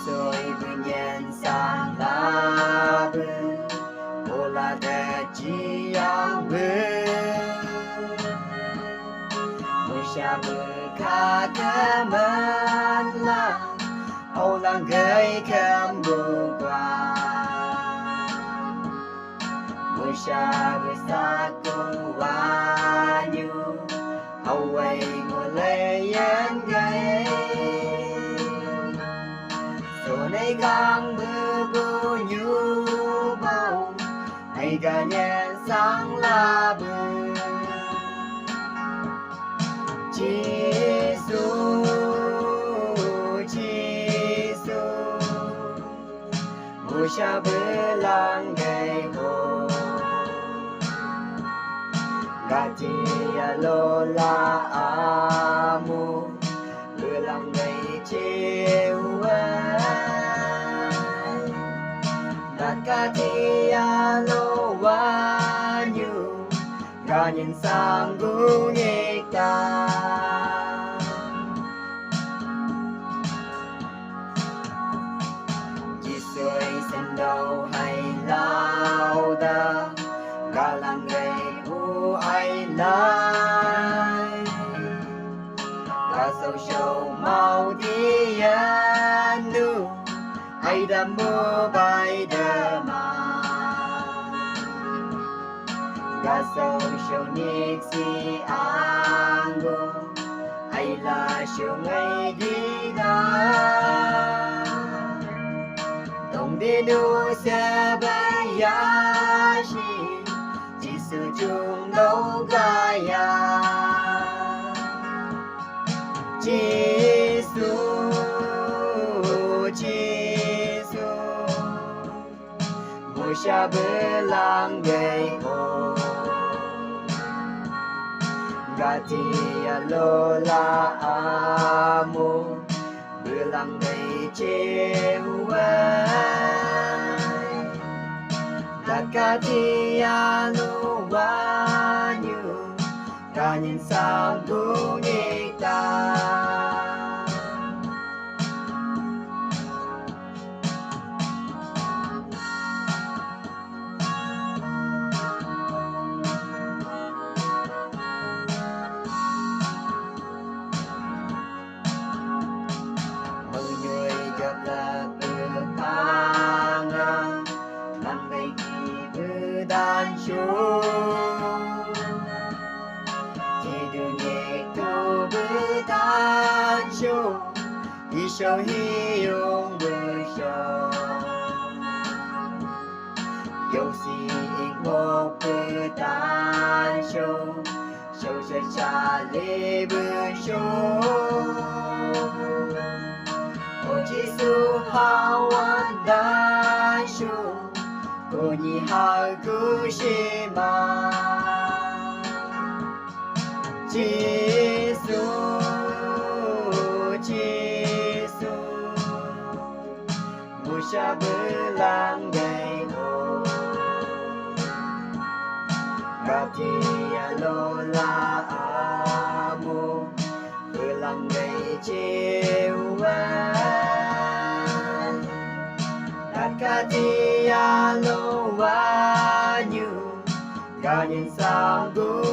Soy bunyan sang labu Ola da jiang bu Musha bu ka keman la Âu lang gây kem bu qua Musha bu sa ku wa nyu Âu quay ngồi lê yên gây Này càng mưa bù nhu bầu Này cả nhẹ sáng la bư Giê-xu Mù xa bư lang gây hồ Gà chi a lô la a mù Bư lang gây chiêu Katia lo wa nyu Ganyan sang gunit ta Chỉ xuôi xem đâu hay lao da Ga lang gây u ai lai Ga sâu sâu mau đi an nu Ai đã mua bài đơ mà Gà sâu sâu nick si ango Ai là sâu ngay đi đá Tổng đi đu xe bây ya shi Chỉ sự chung đâu gà ya Giê-xu Musha bư lang gây hồ Gatia lo la a mô Bư lang gây chiêu ai Đạt Gatia lo wa nyu Cả nhìn sang gu nhị ta gặp là từ ta nga năm ngày kỳ bư đan chú thì đường nhẹ tu bư đan chú đi sâu hi yong bư sâu dấu si ngô bư đan chú sâu sẽ cha lê bư sâu Giê-xu hawan da shu Ko ni hakushima Giê-xu Musha bư lang gây hồ Gatia lo la a mô Bư lang gây chiêu Katia lo wa nyu Ganyan sang gu